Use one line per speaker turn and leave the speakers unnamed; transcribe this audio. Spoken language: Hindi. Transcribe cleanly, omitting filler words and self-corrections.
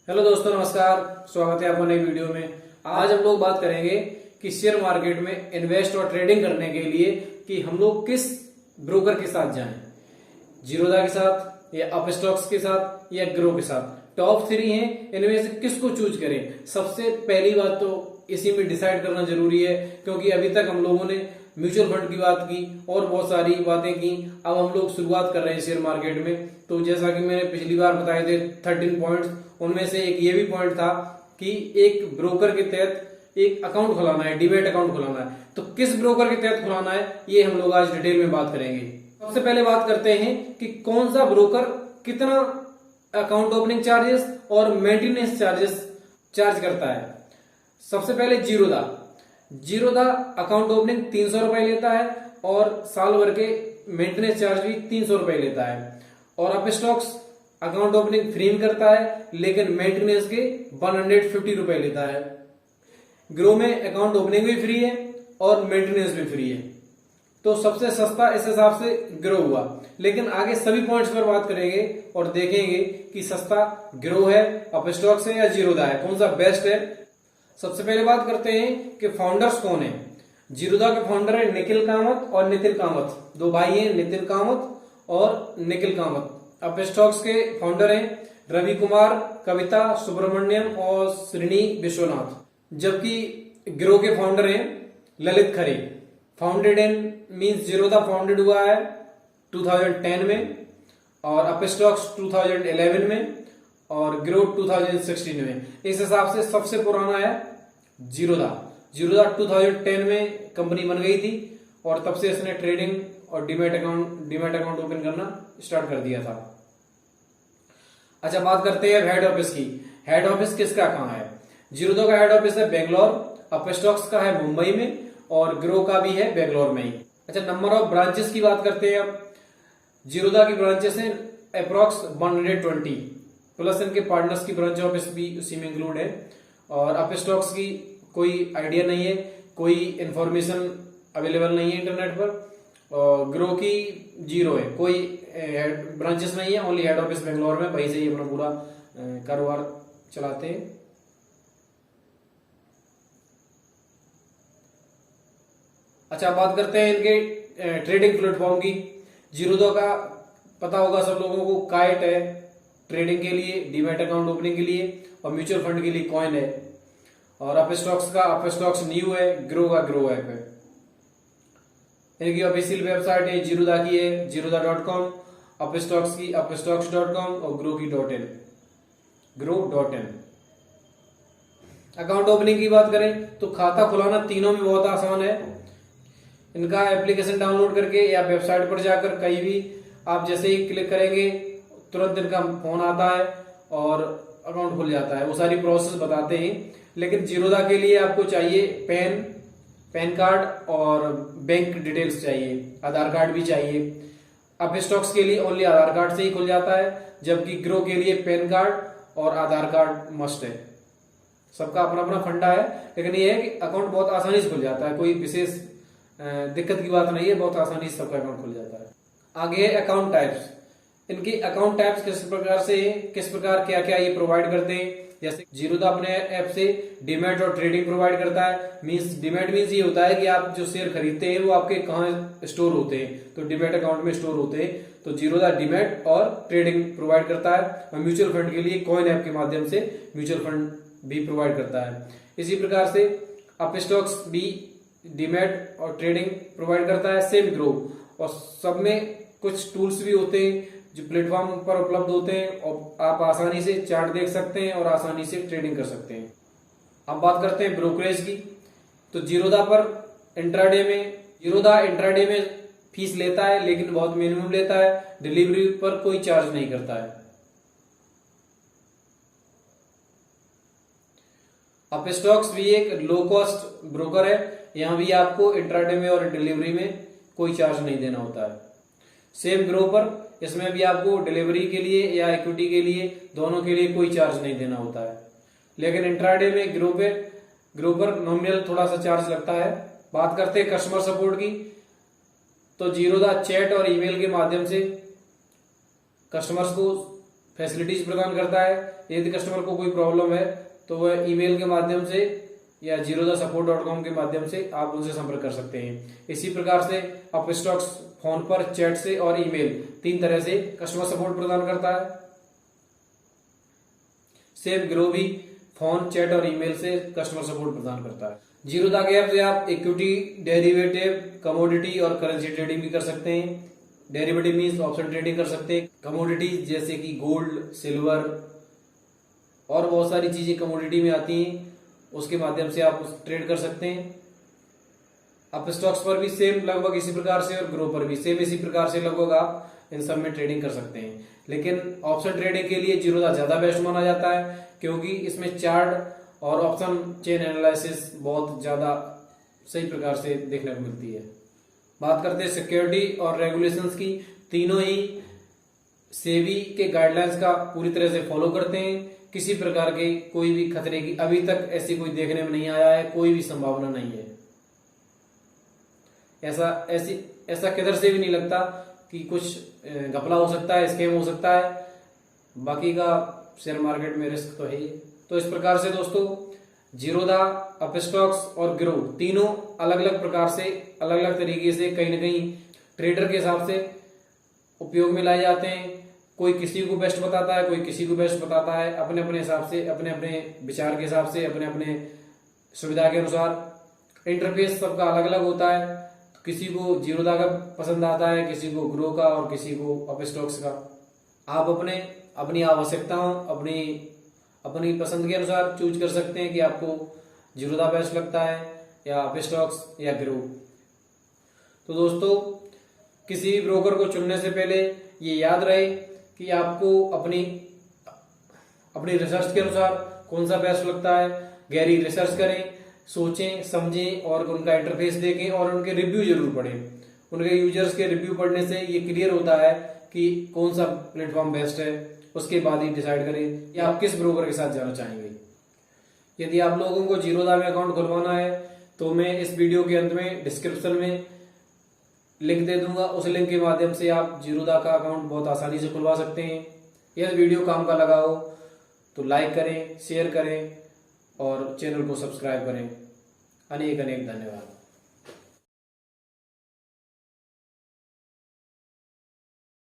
हेलो दोस्तों, नमस्कार। स्वागत है आपका नई वीडियो में। आज हम लोग बात करेंगे कि शेयर मार्केट में इन्वेस्ट और ट्रेडिंग करने के लिए कि हम लोग किस ब्रोकर के साथ जाएं, जीरोधा के साथ या अपस्टॉक्स के साथ या ग्रो के साथ। टॉप 3 हैं, इनमें से किसको चूज करें। सबसे पहली बात तो इसी में डिसाइड करना जरूरी है, क्योंकि अभी तक हम लोगों ने म्यूचुअल फंड की बात की और बहुत सारी बातें की। अब हम लोग शुरुआत कर रहे हैं शेयर मार्केट में। तो जैसा कि मैंने पिछली बार बताए थे 13 पॉइंट्स, उनमें से एक ये भी पॉइंट था कि एक ब्रोकर के तहत एक अकाउंट खुलाना है, डीमैट अकाउंट खुलाना है। तो किस ब्रोकर के तहत खुलाना है, ये हम लोग आज डिटेल में बात करेंगे। सबसे पहले बात करते हैं कि कौन सा ब्रोकर कितना अकाउंट ओपनिंग चार्जेस और मेंटेनेंस चार्जेस चार्ज करता है। सबसे पहले जीरोधा अकाउंट ओपनिंग 300 रुपए लेता है और साल भर के मेंटेनेंस चार्ज भी 300 रुपए लेता है। और अपस्टॉक्स अकाउंट ओपनिंग फ्री में करता है, लेकिन मेंटेनेंस के 150 रुपए लेता है। ग्रो में अकाउंट ओपनिंग भी फ्री है और मेंटेनेंस भी फ्री है। तो सबसे सस्ता इस हिसाब से ग्रो हुआ। लेकिन आगे सभी पॉइंट्स पर बात करेंगे और देखेंगे कि सस्ता ग्रो है, अपस्टॉक्स है या जीरोधा है, कौन सा बेस्ट है। सबसे पहले बात करते हैं कि फाउंडर्स कौन है। जीरोधा के फाउंडर है निखिल कामत और नितिन कामत, दो भाई हैं, नितिन कामत और निखिल कामत। अपस्टॉक्स के फाउंडर हैं रवि कुमार, कविता सुब्रमण्यम और श्रीनी विश्वनाथ। जबकि ग्रो के फाउंडर हैं Lalit Khare. Founded in means Zerodha founded हुआ है 2010 में और अपस्टॉक्स 2011 में और ग्रो 2016 में। इस हिसाब से सबसे पुराना है जीरोधा 2010 में कंपनी बन गई थी और तब से इसने ट्रेडिंग और डीमैट अकाउंट ओपन करना स्टार्ट कर दिया था। अच्छा, बात करते हैं हेड ऑफिस की। हेड ऑफिस किसका कहाँ है। जीरोधा का हेड ऑफिस है बेंगलोर, अपस्टॉक्स का है मुंबई में और ग्रो का भी है बेंगलोर में ही। अच्छा, नंबर ऑफ ब्रांचेस की बात करते हैं अब। जीरोधा की ब्रांचेस हैं अप्रॉक्स 120 प्लस इनके पार्टनर्स की ब्रांच ऑफिस भी उसी में इंक्लूड है। और अपस्टॉक्स की कोई आइडिया नहीं है, कोई इंफॉर्मेशन अवेलेबल नहीं है इंटरनेट पर। और ग्रो की जीरो है, कोई ब्रांचेस नहीं है, ओनली हेड ऑफिस बेंगलोर में, वहीं से ही अपना पूरा कारोबार चलाते हैं। अच्छा, बात करते हैं इनके ट्रेडिंग प्लेटफॉर्म की। जीरोधा का पता होगा सब लोगों को, काइट है ट्रेडिंग के लिए, डीमैट अकाउंट ओपनिंग के लिए, और म्यूचुअल फंड के लिए कॉइन है। और अपस्टॉक्स का अपस्टॉक्स न्यू है, ग्रो का ग्रो ऐप है। इनकी ऑफिशियल वेबसाइट है जीरोधा की है जीरोधा.com, अपस्टॉक्स की upstocks.com और ग्रो की .in। अकाउंट ओपनिंग की बात करें तो खाता खुलाना तीनों में बहुत आसान है। इनका एप्लीकेशन डाउनलोड करके या वेबसाइट पर जाकर कहीं भी आप जैसे ही क्लिक करेंगे तुरंत इनका फोन आता है और अकाउंट खुल जाता है। वो सारी प्रोसेस बताते हैं। लेकिन जीरोधा के लिए आपको चाहिए पैन कार्ड और बैंक डिटेल्स चाहिए, आधार कार्ड भी चाहिए। अपस्टॉक्स के लिए ओनली आधार कार्ड से ही खुल जाता है, जबकि ग्रो के लिए पैन कार्ड और आधार कार्ड मस्ट है। सबका अपना अपना फंडा है, लेकिन ये है कि अकाउंट बहुत आसानी से खुल जाता है, कोई विशेष दिक्कत की बात नहीं है, बहुत आसानी से सबका अकाउंट खुल जाता है। आगे है अकाउंट टाइप्स। इनके अकाउंट टाइप्स किस प्रकार क्या क्या ये प्रोवाइड करते हैं। जैसे जीरोधा अपने ऐप से डीमैट और ट्रेडिंग प्रोवाइड करता है। डीमैट मीन्स ये होता है कि आप जो शेयर खरीदते हैं वो आपके कहाँ स्टोर होते हैं, तो डीमैट अकाउंट में स्टोर होते हैं। तो जीरोधा डीमैट और ट्रेडिंग प्रोवाइड करता है। और म्यूचुअल फंड के लिए कॉइन ऐप के माध्यम से म्यूचुअल फंड भी प्रोवाइड करता है। इसी प्रकार से अपस्टॉक्स भी डीमैट और ट्रेडिंग प्रोवाइड करता है, सेम ग्रो। और सब में कुछ टूल्स भी होते हैं जो प्लेटफॉर्म पर उपलब्ध होते हैं और आप आसानी से चार्ट देख सकते हैं और आसानी से ट्रेडिंग कर सकते हैं। अब बात करते हैं ब्रोकरेज की। तो जीरोधा इंट्राडे में फीस लेता है, लेकिन बहुत मिनिमम लेता है। डिलीवरी पर कोई चार्ज नहीं करता है। अपस्टॉक्स भी एक लो कॉस्ट ब्रोकर है। यहां भी आपको इंट्राडे में और डिलीवरी में कोई चार्ज नहीं देना होता है। सेम ग्रो पर इसमें भी आपको डिलीवरी के लिए या इक्विटी के लिए, दोनों के लिए कोई चार्ज नहीं देना होता है। लेकिन इंट्राडे में ग्रो पर नॉमिनल थोड़ा सा चार्ज लगता है। बात करते हैं कस्टमर सपोर्ट की। तो जीरोधा चैट और ईमेल के माध्यम से कस्टमर्स को फैसिलिटीज प्रदान करता है। यदि कस्टमर को कोई प्रॉब्लम है तो वह ईमेल के माध्यम से या zerodha.support.com के माध्यम से आप उनसे संपर्क कर सकते हैं। इसी प्रकार से अपस्टॉक्स फोन पर, चैट से और ईमेल, 3 तरह से कस्टमर सपोर्ट प्रदान करता है। सेम ग्रो भी फोन, चैट और ईमेल से कस्टमर सपोर्ट प्रदान करता है। जीरोधा के ऐप से आप इक्विटी, डेरिवेटिव, कमोडिटी और करेंसी ट्रेडिंग भी कर सकते हैं। डेरिवेटिव मीन्स ऑप्शन ट्रेडिंग कर सकते हैं। कमोडिटी जैसे कि गोल्ड, सिल्वर और बहुत सारी चीजें कमोडिटी में आती हैं, उसके माध्यम से आप ट्रेड कर सकते हैं। अप स्टॉक्स पर भी सेम लगभग इसी प्रकार से और ग्रो पर भी सेम इसी प्रकार से लगभग आप इन सब में ट्रेडिंग कर सकते हैं। लेकिन ऑप्शन ट्रेडिंग के लिए जीरोधा ज्यादा बेस्ट माना जाता है, क्योंकि इसमें चार्ट और ऑप्शन चेन एनालिसिस बहुत ज्यादा सही प्रकार से देखने को मिलती है। बात करते हैं सिक्योरिटी और रेगुलेशंस की। तीनों ही सेबी के गाइडलाइंस का पूरी तरह से फॉलो करते हैं। किसी प्रकार के कोई भी खतरे की अभी तक ऐसी कोई देखने में नहीं आया है, कोई भी संभावना नहीं है। ऐसा किधर से भी नहीं लगता कि कुछ घपला हो सकता है, स्कैम हो सकता है। बाकी का शेयर मार्केट में रिस्क तो है ही। तो इस प्रकार से दोस्तों जीरोधा, अपस्टॉक्स और ग्रो तीनों अलग अलग प्रकार से, अलग अलग तरीके से कहीं ना कहीं ट्रेडर के हिसाब से उपयोग में लाए जाते हैं। कोई किसी को बेस्ट बताता है, कोई किसी को बेस्ट बताता है, अपने अपने हिसाब से, अपने अपने विचार के हिसाब से, अपने अपने सुविधा के अनुसार। इंटरफेस सबका अलग अलग होता है। तो किसी को जीरोधा का पसंद आता है, किसी को ग्रो का और किसी को अपस्टॉक्स का। आप अपनी आवश्यकताओं, अपनी पसंद के अनुसार चूज कर सकते हैं कि आपको जीरोधा बेस्ट लगता है या अपस्टॉक्स या ग्रो। तो दोस्तों किसी भी ब्रोकर को चुनने से पहले ये याद रहे कि आपको अपनी रिसर्च के अनुसार कौन सा बेस्ट लगता है। गहरी रिसर्च करें, सोचें, समझें और उनका इंटरफेस देखें और उनके रिव्यू जरूर पढ़ें। उनके यूजर्स के रिव्यू पढ़ने से ये क्लियर होता है कि कौन सा प्लेटफॉर्म बेस्ट है। उसके बाद ही डिसाइड करें कि आप किस ब्रोकर के साथ जाना चाहेंगे। यदि आप लोगों को जीरोधा में अकाउंट खुलवाना है तो मैं इस वीडियो के अंत में डिस्क्रिप्शन में लिंक दे दूंगा। उस लिंक के माध्यम से आप जीरोधा का अकाउंट बहुत आसानी से खुलवा सकते हैं। यह वीडियो काम का लगा हो तो लाइक करें, शेयर करें और चैनल को सब्सक्राइब करें। अनेक अनेक धन्यवाद।